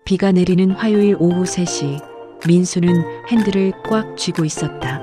비가 내리는 화요일 오후 3시, 민수는 핸들을 꽉 쥐고 있었다.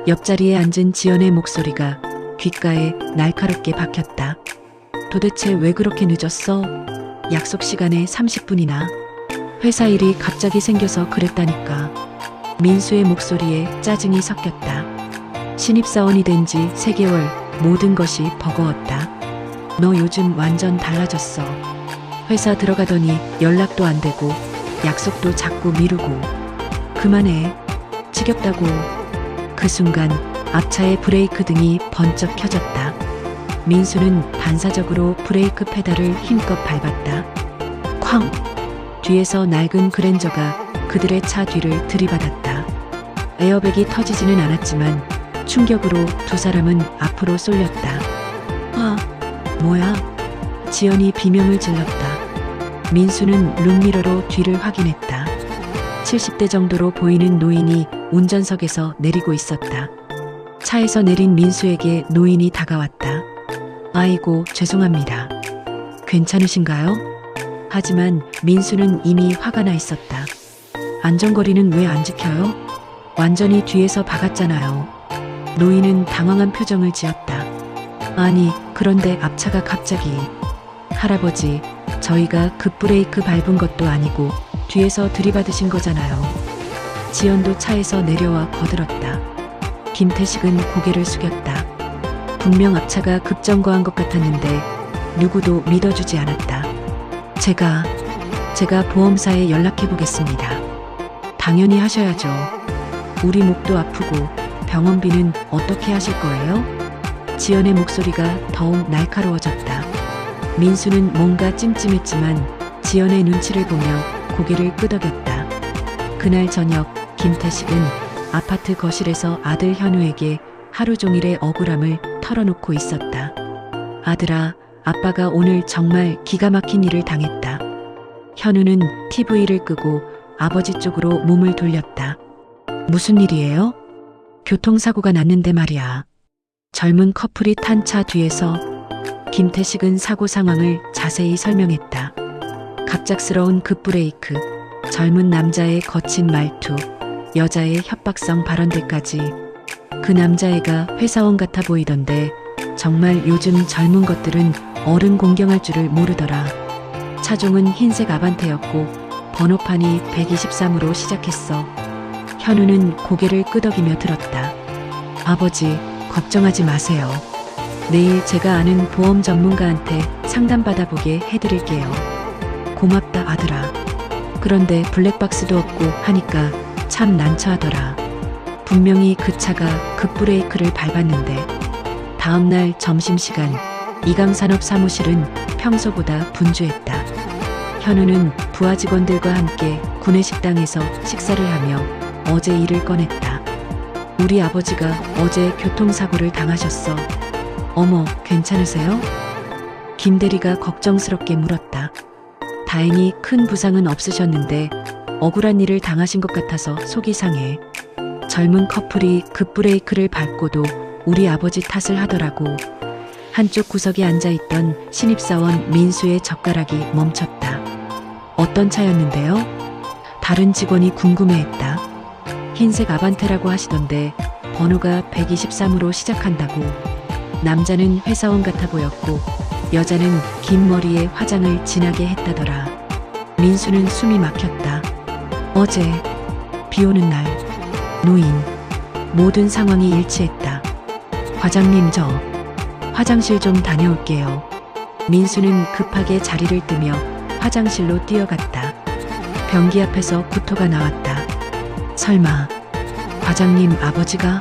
옆자리에 앉은 지연의 목소리가 귓가에 날카롭게 박혔다. 도대체 왜 그렇게 늦었어? 약속 시간에 30분이나. 회사 일이 갑자기 생겨서 그랬다니까. 민수의 목소리에 짜증이 섞였다. 신입사원이 된 지 3개월, 모든 것이 버거웠다. 너 요즘 완전 달라졌어. 회사 들어가더니 연락도 안 되고 약속도 자꾸 미루고. 그만해. 지겹다고. 그 순간 앞차의 브레이크 등이 번쩍 켜졌다. 민수는 반사적으로 브레이크 페달을 힘껏 밟았다. 쾅! 뒤에서 낡은 그랜저가 그들의 차 뒤를 들이받았다. 에어백이 터지지는 않았지만 충격으로 두 사람은 앞으로 쏠렸다. 아, 뭐야? 지연이 비명을 질렀다. 민수는 룸미러로 뒤를 확인했다. 70대 정도로 보이는 노인이 운전석에서 내리고 있었다. 차에서 내린 민수에게 노인이 다가왔다. 아이고, 죄송합니다. 괜찮으신가요? 하지만 민수는 이미 화가 나 있었다. 안전거리는 왜 안 지켜요? 완전히 뒤에서 박았잖아요. 노인은 당황한 표정을 지었다. 아니, 그런데 앞차가 갑자기. 할아버지, 저희가 급브레이크 밟은 것도 아니고 뒤에서 들이받으신 거잖아요. 지연도 차에서 내려와 거들었다. 김태식은 고개를 숙였다. 분명 앞차가 급정거한 것 같았는데 누구도 믿어주지 않았다. 제가 보험사에 연락해 보겠습니다. 당연히 하셔야죠. 우리 목도 아프고 병원비는 어떻게 하실 거예요? 지연의 목소리가 더욱 날카로워졌다. 민수는 뭔가 찜찜했지만 지연의 눈치를 보며 고개를 끄덕였다. 그날 저녁 김태식은 아파트 거실에서 아들 현우에게 하루 종일의 억울함을 털어놓고 있었다. 아들아, 아빠가 오늘 정말 기가 막힌 일을 당했다. 현우는 TV를 끄고 아버지 쪽으로 몸을 돌렸다. 무슨 일이에요? 교통사고가 났는데 말이야. 젊은 커플이 탄 차 뒤에서. 김태식은 사고 상황을 자세히 설명했다. 갑작스러운 급브레이크, 젊은 남자의 거친 말투, 여자의 협박성 발언들까지. 그 남자애가 회사원 같아 보이던데 정말 요즘 젊은 것들은 어른 공경할 줄을 모르더라. 차종은 흰색 아반떼였고 번호판이 123으로 시작했어. 현우는 고개를 끄덕이며 들었다. 아버지, 걱정하지 마세요. 내일 제가 아는 보험 전문가한테 상담받아보게 해드릴게요. 고맙다, 아들아. 그런데 블랙박스도 없고 하니까 참 난처하더라. 분명히 그 차가 급브레이크를 밟았는데. 다음날 점심시간 이강산업 사무실은 평소보다 분주했다. 현우는 부하 직원들과 함께 구내식당에서 식사를 하며 어제 일을 꺼냈다. 우리 아버지가 어제 교통사고를 당하셨어. 어머, 괜찮으세요? 김 대리가 걱정스럽게 물었다. 다행히 큰 부상은 없으셨는데 억울한 일을 당하신 것 같아서 속이 상해. 젊은 커플이 급브레이크를 밟고도 우리 아버지 탓을 하더라고. 한쪽 구석에 앉아있던 신입사원 민수의 젓가락이 멈췄다. 어떤 차였는데요? 다른 직원이 궁금해했다. 흰색 아반떼라고 하시던데 번호가 123으로 시작한다고. 남자는 회사원 같아 보였고 여자는 긴 머리에 화장을 진하게 했다더라. 민수는 숨이 막혔다. 어제 비 오는 날 노인. 모든 상황이 일치했다. 과장님, 저 화장실 좀 다녀올게요. 민수는 급하게 자리를 뜨며 화장실로 뛰어갔다. 변기 앞에서 구토가 나왔다. 설마 과장님 아버지가?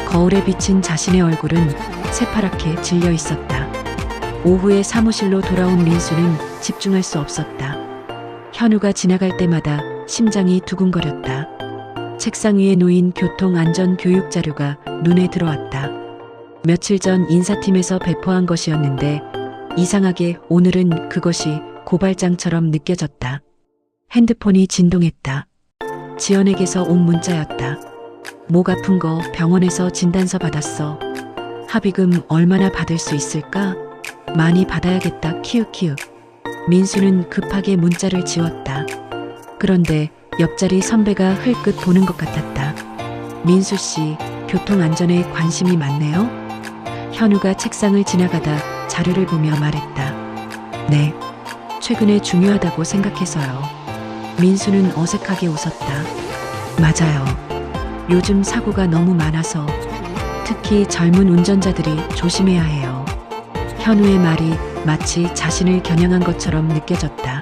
거울에 비친 자신의 얼굴은 새파랗게 질려 있었다. 오후에 사무실로 돌아온 민수는 집중할 수 없었다. 현우가 지나갈 때마다 심장이 두근거렸다. 책상 위에 놓인 교통안전교육 자료가 눈에 들어왔다. 며칠 전 인사팀에서 배포한 것이었는데 이상하게 오늘은 그것이 고발장처럼 느껴졌다. 핸드폰이 진동했다. 지연에게서 온 문자였다. 목 아픈 거 병원에서 진단서 받았어. 합의금 얼마나 받을 수 있을까? 많이 받아야겠다. 키읔키읔. 민수는 급하게 문자를 지웠다. 그런데 옆자리 선배가 흘끗 보는 것 같았다. 민수 씨, 교통안전에 관심이 많네요? 현우가 책상을 지나가다 자료를 보며 말했다. 네, 최근에 중요하다고 생각해서요. 민수는 어색하게 웃었다. 맞아요. 요즘 사고가 너무 많아서 특히 젊은 운전자들이 조심해야 해요. 현우의 말이 마치 자신을 겨냥한 것처럼 느껴졌다.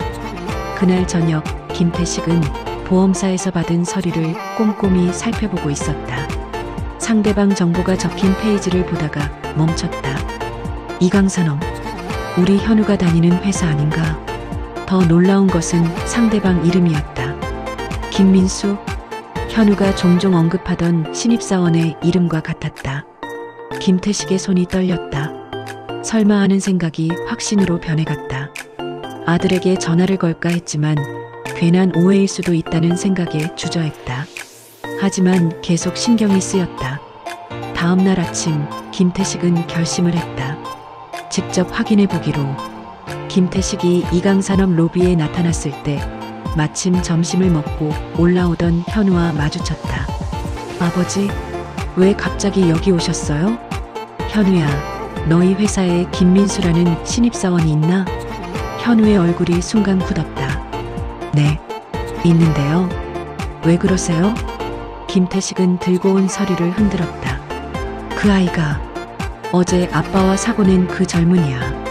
그날 저녁 김태식은 보험사에서 받은 서류를 꼼꼼히 살펴보고 있었다. 상대방 정보가 적힌 페이지를 보다가 멈췄다. 이강산업, 우리 현우가 다니는 회사 아닌가? 더 놀라운 것은 상대방 이름이었다. 김민수? 현우가 종종 언급하던 신입사원의 이름과 같았다. 김태식의 손이 떨렸다. 설마 하는 생각이 확신으로 변해갔다. 아들에게 전화를 걸까 했지만 괜한 오해일 수도 있다는 생각에 주저했다. 하지만 계속 신경이 쓰였다. 다음 날 아침 김태식은 결심을 했다. 직접 확인해 보기로. 김태식이 이강산업 로비에 나타났을 때 마침 점심을 먹고 올라오던 현우와 마주쳤다. 아버지, 왜 갑자기 여기 오셨어요? 현우야, 너희 회사에 김민수라는 신입사원이 있나? 현우의 얼굴이 순간 굳었다. 네, 있는데요. 왜 그러세요? 김태식은 들고 온 서류를 흔들었다. 그 아이가 어제 아빠와 사고 낸 그 젊은이야.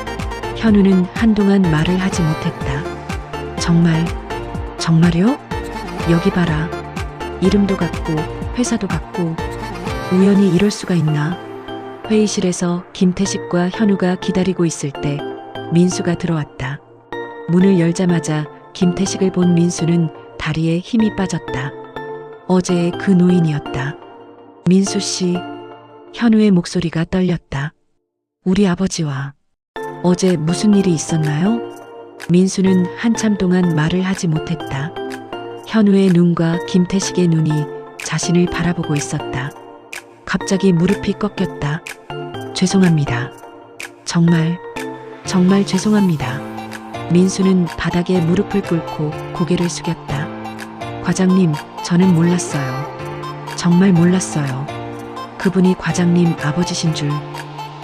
현우는 한동안 말을 하지 못했다. 정말요? 여기 봐라. 이름도 같고 회사도 같고 우연히 이럴 수가 있나? 회의실에서 김태식과 현우가 기다리고 있을 때 민수가 들어왔다. 문을 열자마자 김태식을 본 민수는 다리에 힘이 빠졌다. 어제의 그 노인이었다. 민수 씨, 현우의 목소리가 떨렸다. 우리 아버지와 어제 무슨 일이 있었나요? 민수는 한참 동안 말을 하지 못했다. 현우의 눈과 김태식의 눈이 자신을 바라보고 있었다. 갑자기 무릎이 꺾였다. 죄송합니다. 정말 죄송합니다. 민수는 바닥에 무릎을 꿇고 고개를 숙였다. 과장님, 저는 몰랐어요. 정말 몰랐어요. 그분이 과장님 아버지신 줄.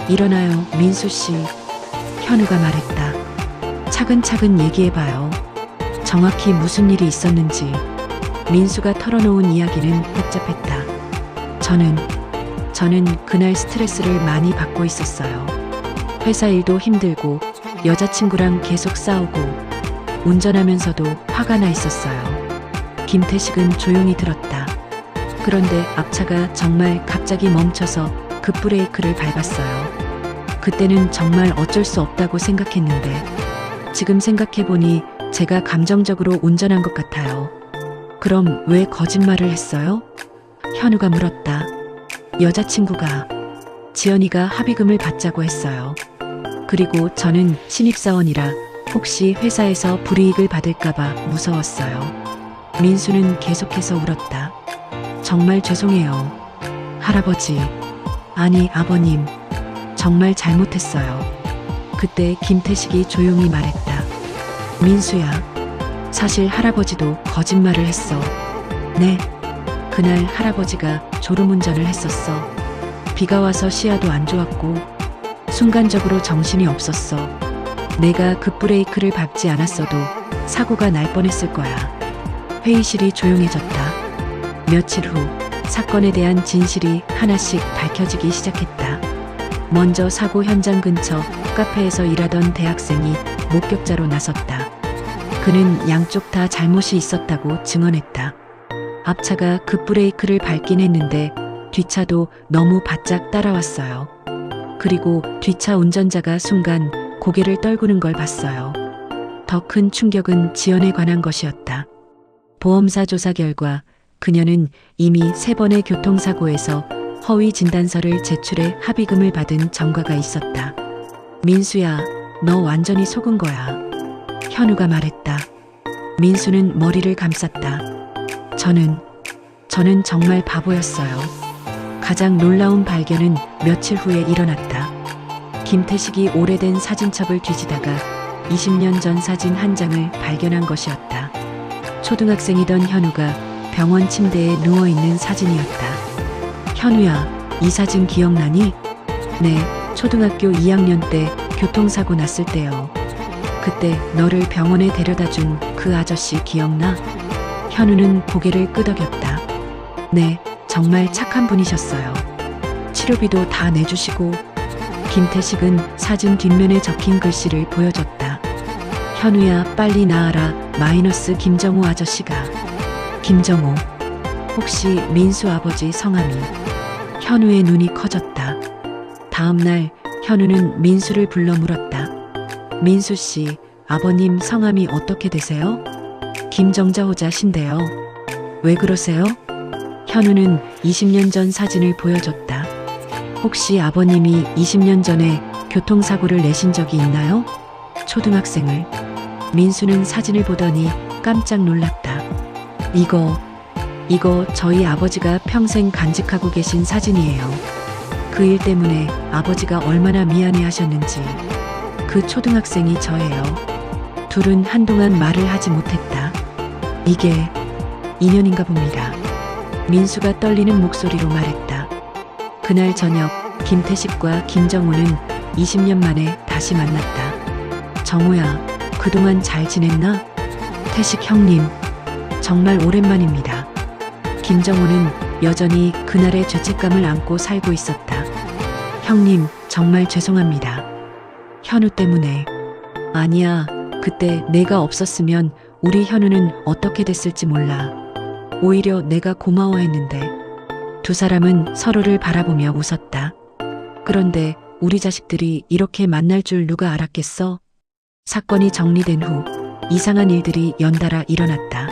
일어나요, 민수 씨. 현우가 말했다. 차근차근 얘기해봐요. 정확히 무슨 일이 있었는지. 민수가 털어놓은 이야기는 복잡했다. 저는 그날 스트레스를 많이 받고 있었어요. 회사 일도 힘들고 여자친구랑 계속 싸우고 운전하면서도 화가 나 있었어요. 김태식은 조용히 들었다. 그런데 앞차가 정말 갑자기 멈춰서 급브레이크를 밟았어요. 그때는 정말 어쩔 수 없다고 생각했는데 지금 생각해보니 제가 감정적으로 운전한 것 같아요. 그럼 왜 거짓말을 했어요? 현우가 물었다. 여자친구가, 지연이가 합의금을 받자고 했어요. 그리고 저는 신입사원이라 혹시 회사에서 불이익을 받을까봐 무서웠어요. 민수는 계속해서 울었다. 정말 죄송해요. 할아버지, 아니 아버님, 정말 잘못했어요. 그때 김태식이 조용히 말했다. 민수야, 사실 할아버지도 거짓말을 했어. 네, 그날 할아버지가 졸음운전을 했었어. 비가 와서 시야도 안 좋았고 순간적으로 정신이 없었어. 내가 급브레이크를 밟지 않았어도 사고가 날 뻔했을 거야. 회의실이 조용해졌다. 며칠 후 사건에 대한 진실이 하나씩 밝혀지기 시작했다. 먼저 사고 현장 근처 카페에서 일하던 대학생이 목격자로 나섰다. 그는 양쪽 다 잘못이 있었다고 증언했다. 앞차가 급브레이크를 밟긴 했는데 뒷차도 너무 바짝 따라왔어요. 그리고 뒷차 운전자가 순간 고개를 떨구는 걸 봤어요. 더 큰 충격은 지연에 관한 것이었다. 보험사 조사 결과 그녀는 이미 3번의 교통사고에서 허위 진단서를 제출해 합의금을 받은 전과가 있었다. 민수야, 너 완전히 속은 거야. 현우가 말했다. 민수는 머리를 감쌌다. 저는 정말 바보였어요. 가장 놀라운 발견은 며칠 후에 일어났다. 김태식이 오래된 사진첩을 뒤지다가 20년 전 사진 한 장을 발견한 것이었다. 초등학생이던 현우가 병원 침대에 누워있는 사진이었다. 현우야, 이 사진 기억나니? 네, 초등학교 2학년 때 교통사고 났을 때요. 그때 너를 병원에 데려다 준 그 아저씨 기억나? 현우는 고개를 끄덕였다. 네, 정말 착한 분이셨어요. 치료비도 다 내주시고. 김태식은 사진 뒷면에 적힌 글씨를 보여줬다. 현우야, 빨리 나아라. 마이너스 김정호 아저씨가. 김정호. 혹시 민수 아버지 성함이? 현우의 눈이 커졌다. 다음 날 현우는 민수를 불러 물었다. 민수 씨, 아버님 성함이 어떻게 되세요? 김정자호자신데요. 왜 그러세요? 현우는 20년 전 사진을 보여줬다. 혹시 아버님이 20년 전에 교통사고를 내신 적이 있나요? 초등학생을. 민수는 사진을 보더니 깜짝 놀랐다. 이거 저희 아버지가 평생 간직하고 계신 사진이에요. 그 일 때문에 아버지가 얼마나 미안해 하셨는지. 그 초등학생이 저예요. 둘은 한동안 말을 하지 못했다. 이게 인연인가 봅니다. 민수가 떨리는 목소리로 말했다. 그날 저녁 김태식과 김정호는 20년 만에 다시 만났다. 정호야, 그동안 잘 지냈나? 태식 형님, 정말 오랜만입니다. 김정호는 여전히 그날의 죄책감을 안고 살고 있었다. 형님, 정말 죄송합니다. 현우 때문에. 아니야, 그때 내가 없었으면 우리 현우는 어떻게 됐을지 몰라. 오히려 내가 고마워했는데. 두 사람은 서로를 바라보며 웃었다. 그런데 우리 자식들이 이렇게 만날 줄 누가 알았겠어? 사건이 정리된 후 이상한 일들이 연달아 일어났다.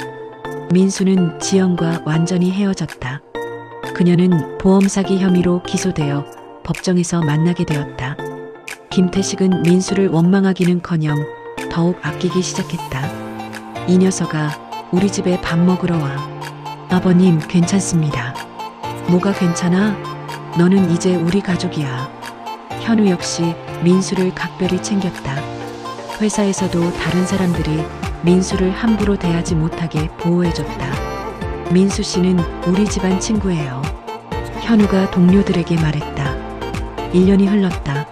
민수는 지영과 완전히 헤어졌다. 그녀는 보험 사기 혐의로 기소되어 법정에서 만나게 되었다. 김태식은 민수를 원망하기는커녕 더욱 아끼기 시작했다. 이 녀석아, 우리 집에 밥 먹으러 와. 아버님, 괜찮습니다. 뭐가 괜찮아? 너는 이제 우리 가족이야. 현우 역시 민수를 각별히 챙겼다. 회사에서도 다른 사람들이 민수를 함부로 대하지 못하게 보호해줬다. 민수 씨는 우리 집안 친구예요. 현우가 동료들에게 말했다. 1년이 흘렀다.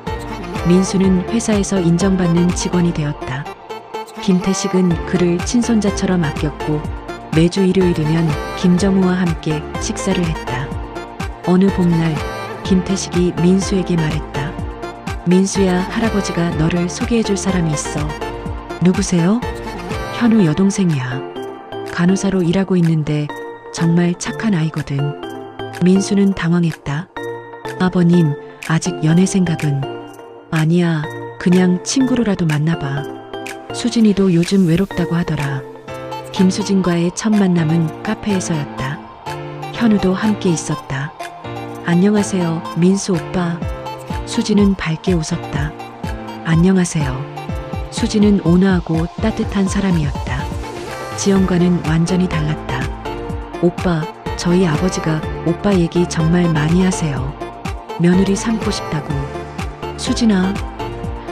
민수는 회사에서 인정받는 직원이 되었다. 김태식은 그를 친손자처럼 아꼈고 매주 일요일이면 김정우와 함께 식사를 했다. 어느 봄날 김태식이 민수에게 말했다. 민수야, 할아버지가 너를 소개해줄 사람이 있어. 누구세요? 현우 여동생이야. 간호사로 일하고 있는데 정말 착한 아이거든. 민수는 당황했다. 아버님, 아직 연애 생각은? 아니야, 그냥 친구로라도 만나봐. 수진이도 요즘 외롭다고 하더라. 김수진과의 첫 만남은 카페에서였다. 현우도 함께 있었다. 안녕하세요, 민수 오빠. 수진은 밝게 웃었다. 안녕하세요. 수진은 온화하고 따뜻한 사람이었다. 지영과는 완전히 달랐다. 오빠, 저희 아버지가 오빠 얘기 정말 많이 하세요. 며느리 삼고 싶다고. 수진아.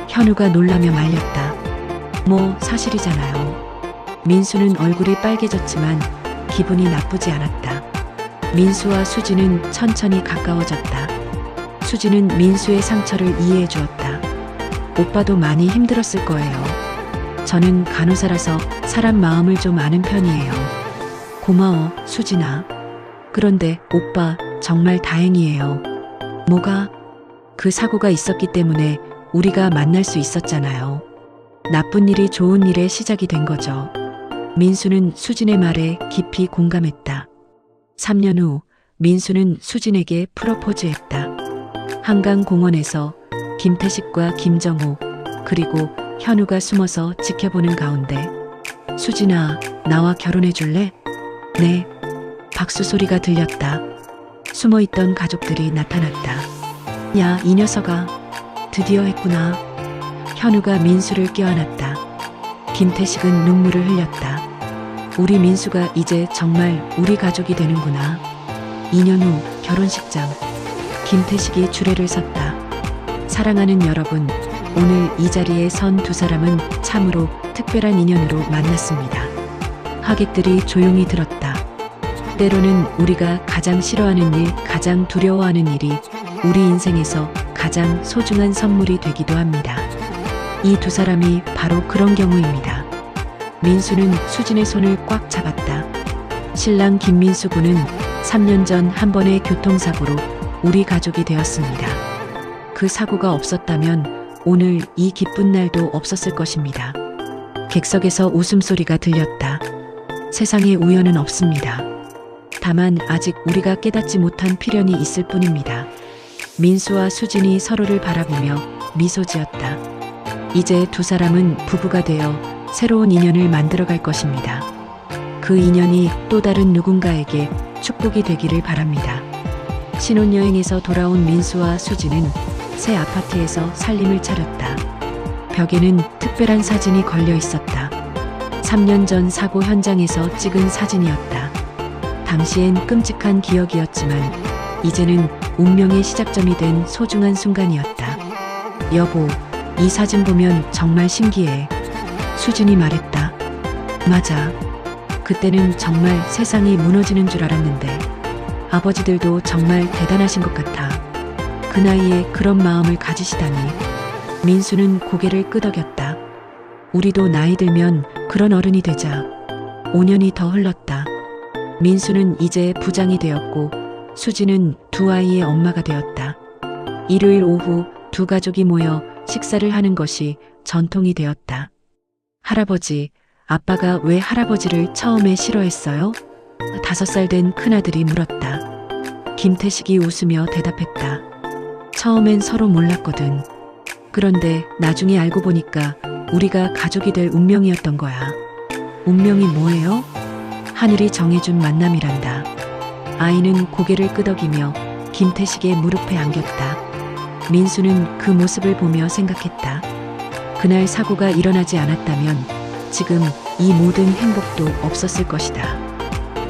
현우가 놀라며 말렸다. 뭐 사실이잖아요. 민수는 얼굴이 빨개졌지만 기분이 나쁘지 않았다. 민수와 수진은 천천히 가까워졌다. 수진은 민수의 상처를 이해해 주었다. 오빠도 많이 힘들었을 거예요. 저는 간호사라서 사람 마음을 좀 아는 편이에요. 고마워, 수진아. 그런데 오빠, 정말 다행이에요. 뭐가? 그 사고가 있었기 때문에 우리가 만날 수 있었잖아요. 나쁜 일이 좋은 일의 시작이 된 거죠. 민수는 수진의 말에 깊이 공감했다. 3년 후 민수는 수진에게 프로포즈했다. 한강공원에서 김태식과 김정호 그리고 현우가 숨어서 지켜보는 가운데 수진아, 나와 결혼해 줄래? 네. 박수 소리가 들렸다. 숨어있던 가족들이 나타났다. 야, 이 녀석아. 드디어 했구나. 현우가 민수를 껴안았다. 김태식은 눈물을 흘렸다. 우리 민수가 이제 정말 우리 가족이 되는구나. 2년 후 결혼식장. 김태식이 주례를 섰다. 사랑하는 여러분, 오늘 이 자리에 선 두 사람은 참으로 특별한 인연으로 만났습니다. 하객들이 조용히 들었다. 때로는 우리가 가장 싫어하는 일, 가장 두려워하는 일이 우리 인생에서 가장 소중한 선물이 되기도 합니다. 이 두 사람이 바로 그런 경우입니다. 민수는 수진의 손을 꽉 잡았다. 신랑 김민수 군은 3년 전 한 번의 교통사고로 우리 가족이 되었습니다. 그 사고가 없었다면 오늘 이 기쁜 날도 없었을 것입니다. 객석에서 웃음소리가 들렸다. 세상에 우연은 없습니다. 다만 아직 우리가 깨닫지 못한 필연이 있을 뿐입니다. 민수와 수진이 서로를 바라보며 미소 지었다. 이제 두 사람은 부부가 되어 새로운 인연을 만들어갈 것입니다. 그 인연이 또 다른 누군가에게 축복이 되기를 바랍니다. 신혼여행에서 돌아온 민수와 수진은 새 아파트에서 살림을 차렸다. 벽에는 특별한 사진이 걸려 있었다. 3년 전 사고 현장에서 찍은 사진이었다. 당시엔 끔찍한 기억이었지만 이제는 운명의 시작점이 된 소중한 순간이었다. 여보, 이 사진 보면 정말 신기해. 수진이 말했다. 맞아. 그때는 정말 세상이 무너지는 줄 알았는데 아버지들도 정말 대단하신 것 같아. 그 나이에 그런 마음을 가지시다니. 민수는 고개를 끄덕였다. 우리도 나이 들면 그런 어른이 되자. 5년이 더 흘렀다. 민수는 이제 부장이 되었고 수지는 두 아이의 엄마가 되었다. 일요일 오후 두 가족이 모여 식사를 하는 것이 전통이 되었다. 할아버지, 아빠가 왜 할아버지를 처음에 싫어했어요? 5살 된 큰아들이 물었다. 김태식이 웃으며 대답했다. 처음엔 서로 몰랐거든. 그런데 나중에 알고 보니까 우리가 가족이 될 운명이었던 거야. 운명이 뭐예요? 하늘이 정해준 만남이란다. 아이는 고개를 끄덕이며 김태식의 무릎에 안겼다. 민수는 그 모습을 보며 생각했다. 그날 사고가 일어나지 않았다면 지금 이 모든 행복도 없었을 것이다.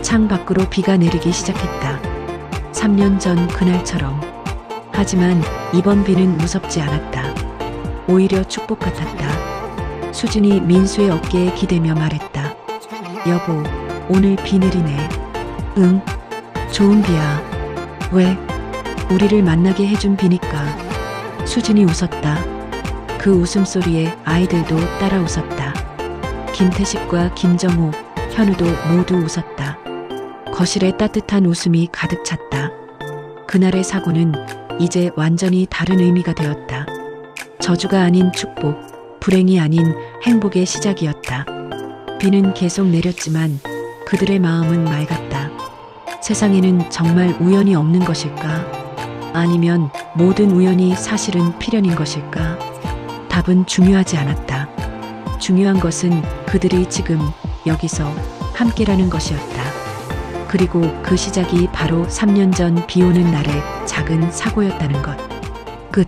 창 밖으로 비가 내리기 시작했다. 3년 전 그날처럼. 하지만 이번 비는 무섭지 않았다. 오히려 축복 같았다. 수진이 민수의 어깨에 기대며 말했다. 여보, 오늘 비 내리네. 응, 좋은 비야. 왜? 우리를 만나게 해준 비니까. 수진이 웃었다. 그 웃음소리에 아이들도 따라 웃었다. 김태식과 김정호, 현우도 모두 웃었다. 거실에 따뜻한 웃음이 가득 찼다. 그날의 사고는 이제 완전히 다른 의미가 되었다. 저주가 아닌 축복, 불행이 아닌 행복의 시작이었다. 비는 계속 내렸지만 그들의 마음은 맑았다. 세상에는 정말 우연이 없는 것일까? 아니면 모든 우연이 사실은 필연인 것일까? 답은 중요하지 않았다. 중요한 것은 그들이 지금 여기서 함께라는 것이었다. 그리고 그 시작이 바로 3년 전 비 오는 날의 작은 사고였다는 것. 끝.